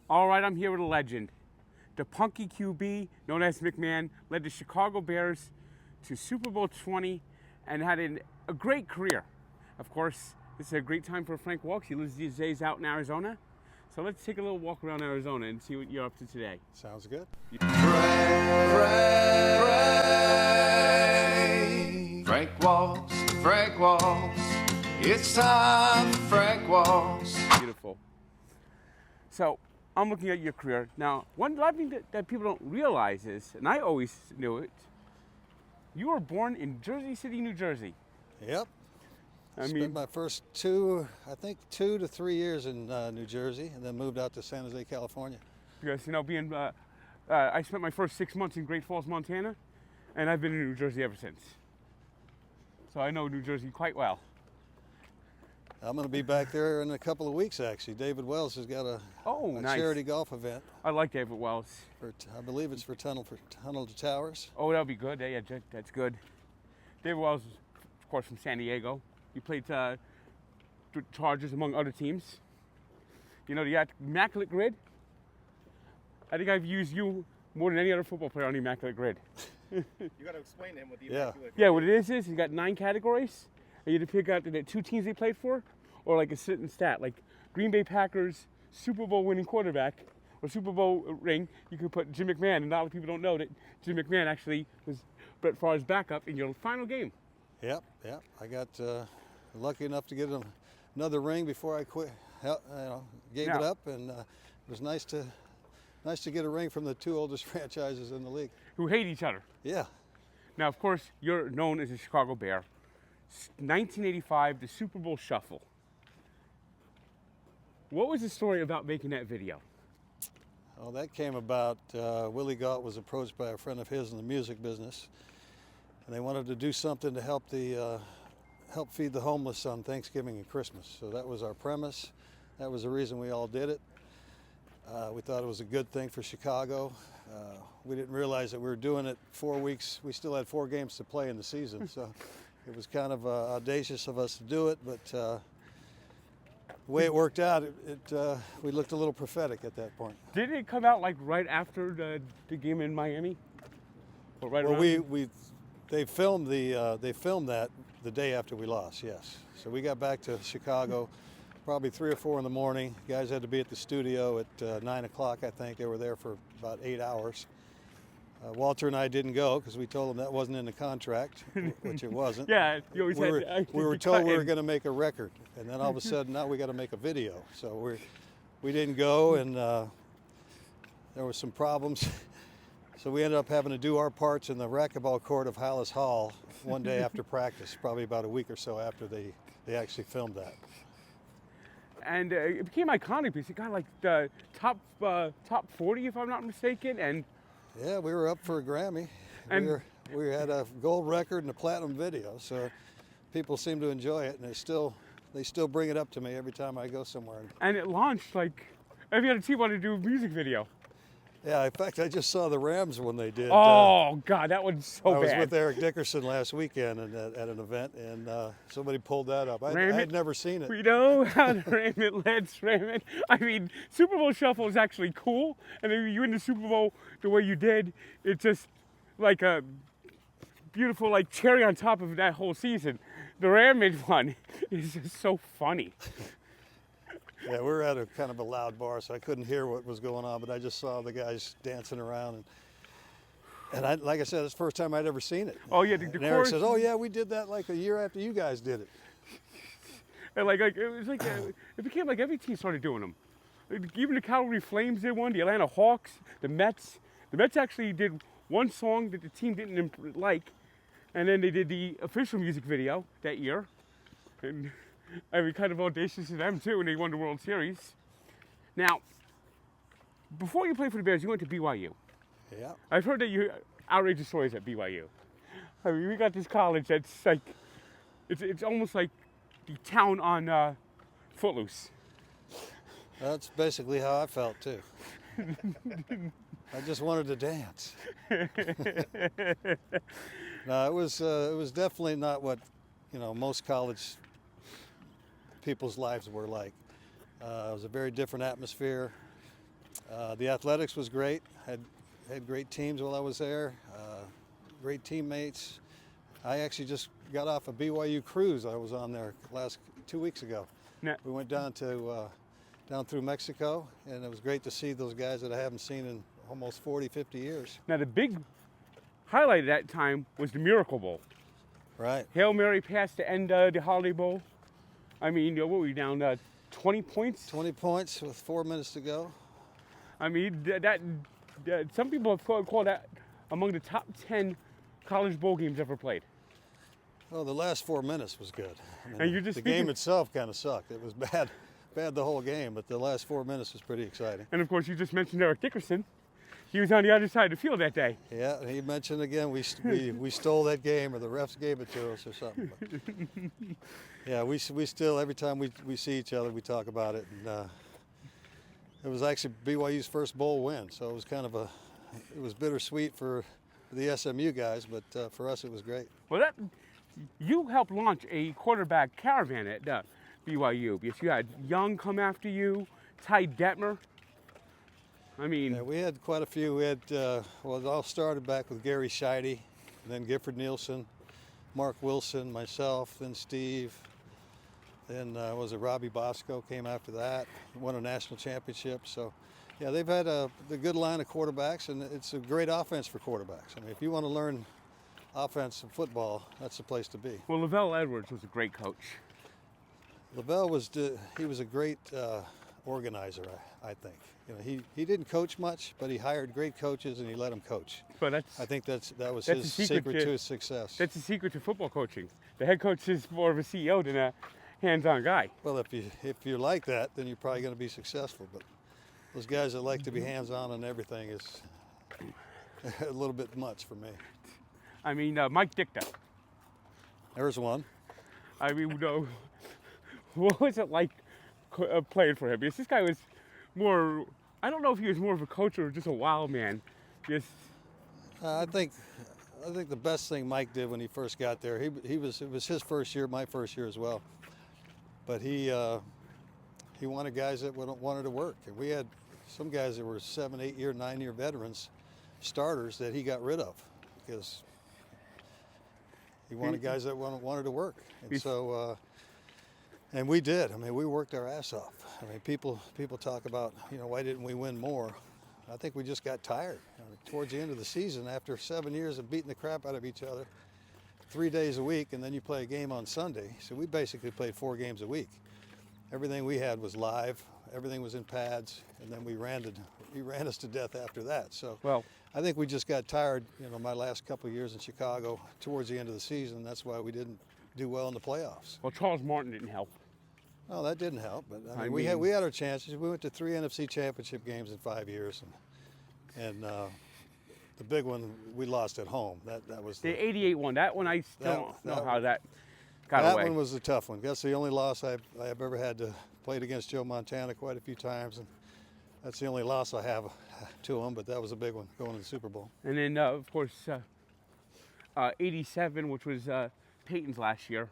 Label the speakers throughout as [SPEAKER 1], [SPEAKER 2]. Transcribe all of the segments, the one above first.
[SPEAKER 1] All right, I'm here with a legend. The punky QB, known as McMahon, led the Chicago Bears to Super Bowl 20 and had a great career. Of course, this is a great time for Frank Walks. He lives these days out in Arizona. So let's take a little walk around Arizona and see what you're up to today.
[SPEAKER 2] Sounds good.
[SPEAKER 3] Frank Walks. It's time for Frank Walks.
[SPEAKER 1] Beautiful. So, I'm looking at your career. Now, one thing that people don't realize is, and I always knew it, you were born in Jersey City, New Jersey.
[SPEAKER 2] Yep.
[SPEAKER 1] I
[SPEAKER 2] Spent my first 2 to 3 years in New Jersey, and then moved out to San Jose, California.
[SPEAKER 1] Because, I spent my first 6 months in Great Falls, Montana, and I've been in New Jersey ever since. So I know New Jersey quite well.
[SPEAKER 2] I'm going to be back there in a couple of weeks, actually. David Wells has got a
[SPEAKER 1] Nice.
[SPEAKER 2] charity golf event.
[SPEAKER 1] I like David Wells.
[SPEAKER 2] I believe it's for Tunnel to Towers.
[SPEAKER 1] Oh, that'll be good. Yeah, that's good. David Wells, of course, from San Diego. He played Chargers among other teams. You know, the Immaculate Grid? I think I've used you more than any other football player on the Immaculate Grid.
[SPEAKER 4] You got to explain to him what the Immaculate Grid
[SPEAKER 1] Yeah, what it is you got 9 categories. And you have to pick out the 2 teams they played for, or like a certain stat, like Green Bay Packers, Super Bowl winning quarterback, or Super Bowl ring. You could put Jim McMahon, and a lot of people don't know that Jim McMahon actually was Brett Favre's backup in your final game.
[SPEAKER 2] Yep. I got lucky enough to get another ring before I quit. Gave it up, and it was nice to get a ring from the 2 oldest franchises in the league.
[SPEAKER 1] Who hate each other.
[SPEAKER 2] Yeah.
[SPEAKER 1] Now, of course, you're known as a Chicago Bear. 1985, the Super Bowl Shuffle. What was the story about making that video?
[SPEAKER 2] Well, that came about, Willie Galt was approached by a friend of his in the music business, and they wanted to do something to help feed the homeless on Thanksgiving and Christmas. So that was our premise. That was the reason we all did it. We thought it was a good thing for Chicago. We didn't realize that we were doing it 4 weeks. We still had 4 games to play in the season, so it was kind of audacious of us to do it, but the way it worked out, we looked a little prophetic at that point.
[SPEAKER 1] Did it come out like right after the game in Miami? Or right
[SPEAKER 2] Well,
[SPEAKER 1] around?
[SPEAKER 2] they filmed that the day after we lost. Yes. So we got back to Chicago probably 3 or 4 in the morning. Guys had to be at the studio at 9 o'clock. I think they were there for about 8 hours. Walter and I didn't go because we told them that wasn't in the contract, which it wasn't.
[SPEAKER 1] Yeah, you always
[SPEAKER 2] we were told we were going to make a record, and then all of a sudden now we got to make a video. So we didn't go, and there were some problems. So we ended up having to do our parts in the racquetball court of Hollis Hall one day after practice, probably about a week or so after they actually filmed that.
[SPEAKER 1] And it became iconic because it got like the top 40, if I'm not mistaken, and
[SPEAKER 2] yeah, we were up for a Grammy.
[SPEAKER 1] And
[SPEAKER 2] we had a gold record and a platinum video, so people seem to enjoy it, and they still bring it up to me every time I go somewhere.
[SPEAKER 1] And it launched like every other team wanted to do a music video.
[SPEAKER 2] Yeah, in fact, I just saw the Rams when they did.
[SPEAKER 1] Oh God, that was so bad.
[SPEAKER 2] I was with Eric Dickerson last weekend at an event, and somebody pulled that up. I had never seen it.
[SPEAKER 1] We know how to ram it, let's ram it. I mean, Super Bowl Shuffle is actually cool, and then you win the Super Bowl the way you did. It's just like a beautiful like cherry on top of that whole season. The Ram It one is just so funny.
[SPEAKER 2] Yeah, we were at a kind of a loud bar, so I couldn't hear what was going on, but I just saw the guys dancing around. And like I said, it's the first time I'd ever seen it.
[SPEAKER 1] Oh, yeah, the
[SPEAKER 2] and Eric says, oh, yeah, we did that like a year after you guys did it.
[SPEAKER 1] And it was like, it became like every team started doing them. Even the Calgary Flames did one, the Atlanta Hawks, the Mets. The Mets actually did one song that the team didn't like, and then they did the official music video that year. And I mean, kind of audacious to them too, and they won the World Series. Now, before you played for the Bears, you went to BYU.
[SPEAKER 2] Yeah.
[SPEAKER 1] I've heard that you outrageous stories at BYU. I mean, we got this college that's like, it's almost like the town on Footloose.
[SPEAKER 2] That's basically how I felt too. I just wanted to dance. No, it was definitely not what most college people's lives were like. It was a very different atmosphere. The athletics was great. Had great teams while I was there. Great teammates. I actually just got off a BYU cruise. I was on there 2 weeks ago.
[SPEAKER 1] Now,
[SPEAKER 2] We went down through Mexico, and it was great to see those guys that I haven't seen in almost 40, 50 years.
[SPEAKER 1] now the big highlight of that time was the Miracle Bowl.
[SPEAKER 2] Right.
[SPEAKER 1] Hail Mary pass to end the Holiday Bowl. I mean, what were we down? 20 points?
[SPEAKER 2] 20 points with 4 minutes to go.
[SPEAKER 1] I mean, some people have called that among the top 10 college bowl games ever played.
[SPEAKER 2] Oh, the last 4 minutes was good. I mean,
[SPEAKER 1] And you're just
[SPEAKER 2] the game
[SPEAKER 1] speaking-
[SPEAKER 2] itself kind of sucked. It was bad the whole game, but the last 4 minutes was pretty exciting.
[SPEAKER 1] And of course, you just mentioned Eric Dickerson. He was on the other side of the field that day.
[SPEAKER 2] Yeah, and he mentioned again we stole that game, or the refs gave it to us or something. But, yeah, we still, every time we see each other, we talk about it. And it was actually BYU's first bowl win, so it was kind of it was bittersweet for the SMU guys, but for us it was great.
[SPEAKER 1] Well, you helped launch a quarterback caravan at BYU because you had Young come after you, Ty Detmer. I mean,
[SPEAKER 2] Yeah, we had quite a few. We had, well, it all started back with Gary Scheide, then Gifford Nielsen, Mark Wilson, myself, then Steve. Then was it Robbie Bosco came after that, won a national championship. So, yeah, they've had a good line of quarterbacks, and it's a great offense for quarterbacks. I mean, if you want to learn offense in football, that's the place to be.
[SPEAKER 1] well, Lavelle Edwards was a great coach.
[SPEAKER 2] Lavelle was a great organizer, I think. You know, he didn't coach much, but he hired great coaches and he let them coach.
[SPEAKER 1] But
[SPEAKER 2] I think that was
[SPEAKER 1] that's
[SPEAKER 2] his
[SPEAKER 1] the secret
[SPEAKER 2] secret to his success.
[SPEAKER 1] That's the secret to football coaching. The head coach is more of a CEO than a hands-on guy.
[SPEAKER 2] Well, if you're like that, then you're probably going to be successful. But those guys that like to be hands-on on everything is a little bit much for me.
[SPEAKER 1] I mean, Mike Ditka.
[SPEAKER 2] There's one.
[SPEAKER 1] I mean, what was it like playing for him? Because this guy was more, I don't know if he was more of a coach or just a wild man. Just,
[SPEAKER 2] I think the best thing Mike did when he first got there, it was his first year, my first year as well. But he wanted guys that wanted to work. And we had some guys that were 7, 8 year, 9 year veterans, starters that he got rid of because he wanted guys that wanted to work. And so, and we did. I mean, we worked our ass off. I mean, people talk about, why didn't we win more? I think we just got tired. Towards the end of the season, after 7 years of beating the crap out of each other, 3 days a week, and then you play a game on Sunday. So we basically played 4 games a week. Everything we had was live. Everything was in pads, and then we ran us to death after that. So
[SPEAKER 1] well,
[SPEAKER 2] I think we just got tired. My last couple of years in Chicago, towards the end of the season, that's why we didn't do well in the playoffs.
[SPEAKER 1] well, Charles Martin didn't help.
[SPEAKER 2] Oh, that didn't help, but
[SPEAKER 1] I
[SPEAKER 2] we
[SPEAKER 1] mean-
[SPEAKER 2] had our chances. We went to 3 NFC championship games in 5 years, and the big one we lost at home. That was
[SPEAKER 1] The 88 one, that one I still don't know how that got
[SPEAKER 2] that
[SPEAKER 1] away.
[SPEAKER 2] one was a tough one. That's the only loss I have ever had to played against Joe Montana quite a few times, and that's the only loss I have to him. But that was a big one going to the Super Bowl.
[SPEAKER 1] And then, of course, 87, which was Peyton's last year.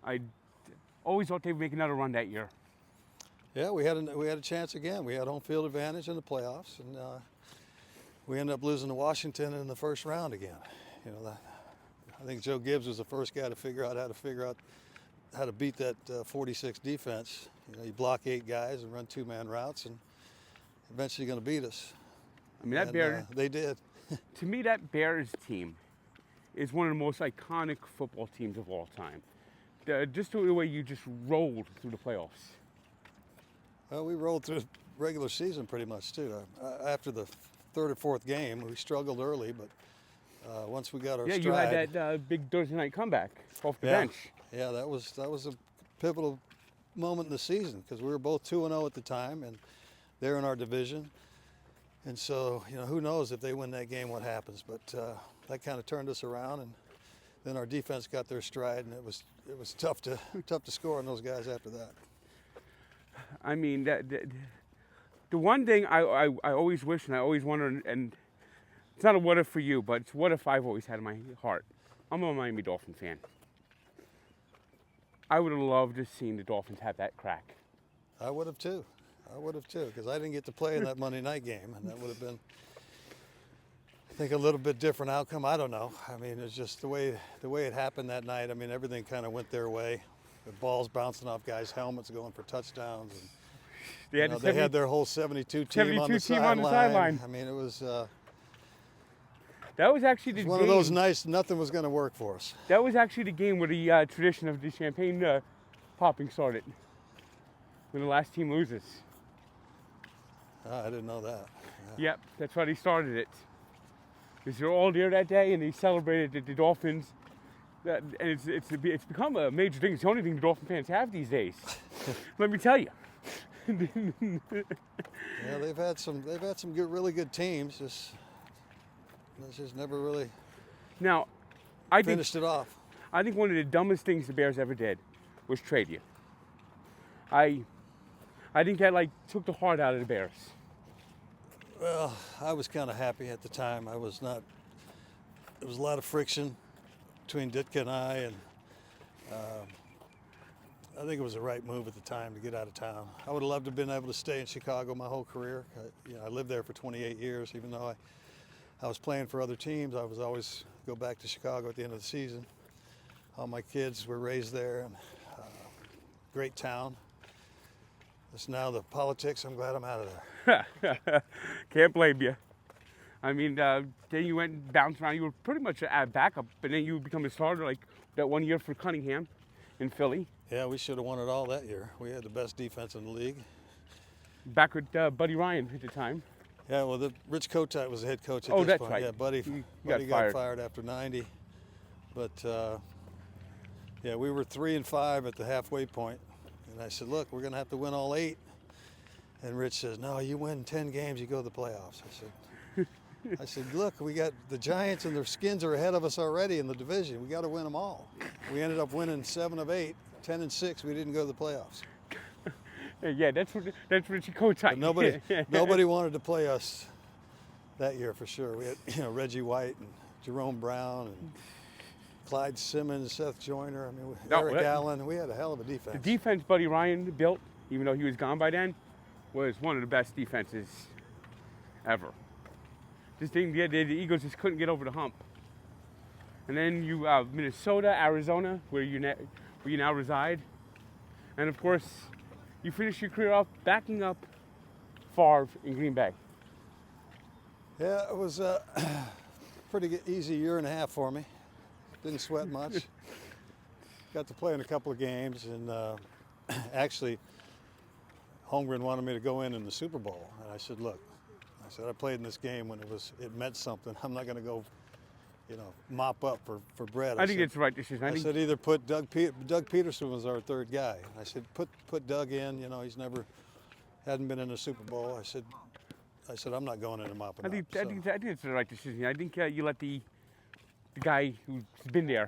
[SPEAKER 1] I always thought they'd make another run that year.
[SPEAKER 2] Yeah, we had a chance again. We had home field advantage in the playoffs, and we ended up losing to Washington in the first round again. I think Joe Gibbs was the first guy to figure out how to beat that 46 defense. You block 8 guys and run 2-man routes, and eventually going to beat us.
[SPEAKER 1] I mean, that
[SPEAKER 2] they did.
[SPEAKER 1] To me, that Bears team is one of the most iconic football teams of all time. Just the way you just rolled through the playoffs.
[SPEAKER 2] Well, we rolled through the regular season pretty much too. After the 3rd or 4th game, we struggled early, but once we got our stride.
[SPEAKER 1] You had that big Thursday night comeback off the bench.
[SPEAKER 2] Yeah, that was a pivotal moment in the season because we were both 2-0 at the time, and they're in our division. And so, who knows if they win that game, what happens? But that kind of turned us around, and then our defense got their stride, and it was tough to score on those guys after that.
[SPEAKER 1] I mean, the one thing I always wish and I always wonder, and it's not a what if for you, but it's what if I've always had in my heart. I'm a Miami Dolphin fan. I would have loved to have seen the Dolphins have that crack.
[SPEAKER 2] I would have too. I would have too, because I didn't get to play in that Monday night game, and that would have been, I think, a little bit different outcome. I don't know. I mean, it's just the way it happened that night. I mean, everything kind of went their way. The balls bouncing off guys' helmets, going for touchdowns. And, they had their whole 72 team on the sideline. I mean, it was.
[SPEAKER 1] That was actually the
[SPEAKER 2] one of those nights. Nothing was going to work for us.
[SPEAKER 1] That was actually the game where the tradition of the champagne popping started. When the last team loses.
[SPEAKER 2] I didn't know that.
[SPEAKER 1] Yeah. Yep, that's why they started it. Because they're all there that day, and they celebrated the Dolphins. And it's become a major thing. It's the only thing the Dolphin fans have these days. Let me tell you.
[SPEAKER 2] Yeah, they've had some good, really good teams. Just never really finished it off.
[SPEAKER 1] I think one of the dumbest things the Bears ever did was trade you. I think that took the heart out of the Bears.
[SPEAKER 2] Well, I was kind of happy at the time. I was not. There was a lot of friction between Ditka and I, and I think it was the right move at the time to get out of town. I would have loved to have been able to stay in Chicago my whole career. I lived there for 28 years, even though I was playing for other teams. I was always go back to Chicago at the end of the season. All my kids were raised there, and great town. It's now the politics. I'm glad I'm out of there.
[SPEAKER 1] Can't blame you. I mean, then you went and bounced around. You were pretty much a backup, but then you become a starter that 1 year for Cunningham in Philly.
[SPEAKER 2] Yeah, we should have won it all that year. We had the best defense in the league.
[SPEAKER 1] Back with Buddy Ryan at the time.
[SPEAKER 2] Yeah, well, Rich Kotite was the head coach at
[SPEAKER 1] this
[SPEAKER 2] point.
[SPEAKER 1] That's right.
[SPEAKER 2] Yeah, Buddy got fired after 90. But, yeah, we were 3-5 at the halfway point. And I said, look, we're going to have to win all 8. And Rich says, no, you win 10 games, you go to the playoffs. I said, look, we got the Giants and their Skins are ahead of us already in the division. We got to win them all. We ended up winning 7 of 8, 10-6. We didn't go to the playoffs.
[SPEAKER 1] Yeah, that's Richie Kotite.
[SPEAKER 2] But nobody wanted to play us that year for sure. We had Reggie White and Jerome Brown and Clyde Simmons, Seth Joyner. I mean, Eric Allen. We had a hell of a defense.
[SPEAKER 1] The defense Buddy Ryan built, even though he was gone by then, was one of the best defenses ever. The Eagles just couldn't get over the hump. And then you Minnesota, Arizona, where you now reside, and of course, you finish your career off backing up Favre in Green Bay.
[SPEAKER 2] Yeah, it was a pretty easy year and a half for me. Didn't sweat much. Got to play in a couple of games, and actually, Holmgren wanted me to go in the Super Bowl, and I said, look, I played in this game when it meant something. I'm not going to go, mop up for Brett.
[SPEAKER 1] I think it's the right decision.
[SPEAKER 2] I said either put Doug Peterson was our third guy. I said put Doug in. He's hadn't been in a Super Bowl. I said I'm not going in and mopping up.
[SPEAKER 1] I think it's the right decision. I think you let the guy who's been there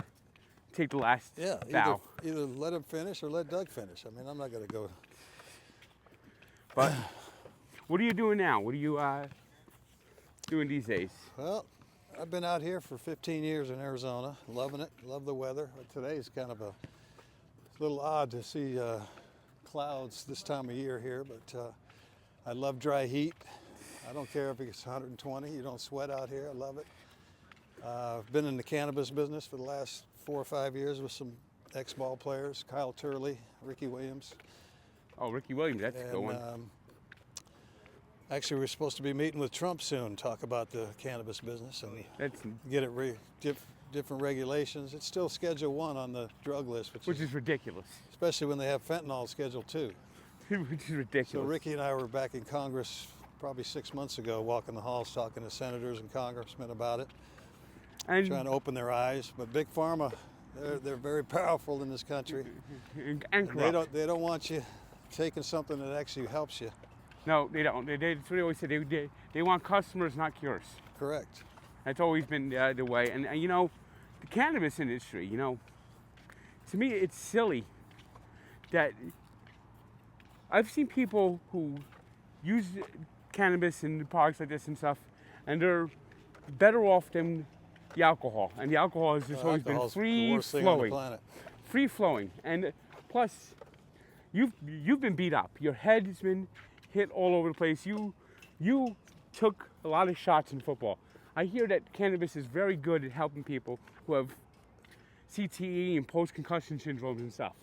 [SPEAKER 1] take the last bow.
[SPEAKER 2] Either let him finish or let Doug finish. I mean, I'm not going to go.
[SPEAKER 1] But what are you doing now? What are you doing these days?
[SPEAKER 2] Well, I've been out here for 15 years in Arizona, loving it, love the weather. But today's kind of a little odd to see clouds this time of year here, but I love dry heat. I don't care if it's 120, you don't sweat out here, I love it. I've been in the cannabis business for the last 4 or 5 years with some ex-ball players, Kyle Turley, Ricky Williams.
[SPEAKER 1] Oh, Ricky Williams, that's a good one.
[SPEAKER 2] Actually, we're supposed to be meeting with Trump soon, talk about the cannabis business and get it different regulations. It's still Schedule 1 on the drug list, which is
[SPEAKER 1] ridiculous.
[SPEAKER 2] Especially when they have fentanyl Schedule 2.
[SPEAKER 1] Which is ridiculous.
[SPEAKER 2] So Ricky and I were back in Congress probably 6 months ago, walking the halls, talking to senators and congressmen about it, and trying to open their eyes. But Big Pharma, they're very powerful in this country,
[SPEAKER 1] and corrupt.
[SPEAKER 2] They don't want you taking something that actually helps you.
[SPEAKER 1] No, they don't. That's what they always say. They want customers, not cures.
[SPEAKER 2] Correct.
[SPEAKER 1] That's always been the way. And the cannabis industry, to me, it's silly that I've seen people who use cannabis and products like this and stuff, and they're better off than the alcohol. And the alcohol has just always been free-flowing. Free-flowing. And plus, you've been beat up. Your head has been hit all over the place. You took a lot of shots in football. I hear that cannabis is very good at helping people who have CTE and post-concussion syndromes and stuff.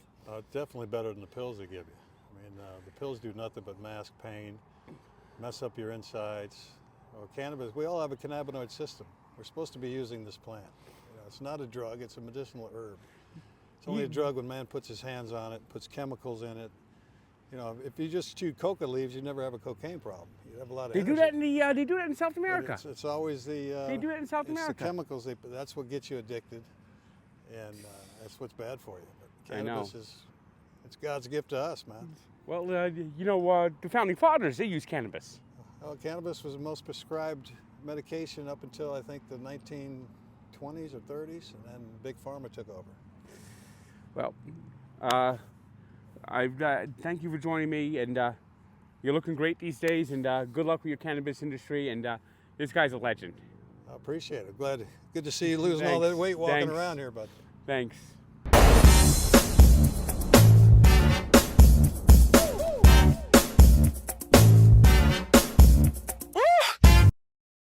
[SPEAKER 2] Definitely better than the pills they give you. I mean, the pills do nothing but mask pain, mess up your insides. Or cannabis, we all have a cannabinoid system. We're supposed to be using this plant. You know, it's not a drug, it's a medicinal herb. It's only a drug when man puts his hands on it, puts chemicals in it. You know, if you just chew coca leaves, you'd never have a cocaine problem. You'd have a lot of
[SPEAKER 1] They do that in they do that in South America.
[SPEAKER 2] It's always the
[SPEAKER 1] they do it in South America.
[SPEAKER 2] It's the chemicals. That's what gets you addicted, and that's what's bad for you. But cannabis it's God's gift to us, man.
[SPEAKER 1] Well, you know, the founding fathers, they used cannabis.
[SPEAKER 2] Well, cannabis was the most prescribed medication up until I think the 1920s or 30s, and then Big Pharma took over.
[SPEAKER 1] Well, thank you for joining me, and you're looking great these days, and good luck with your cannabis industry, and this guy's a legend.
[SPEAKER 2] I appreciate it. Good to see you losing all that weight walking around here, bud.
[SPEAKER 1] Thanks.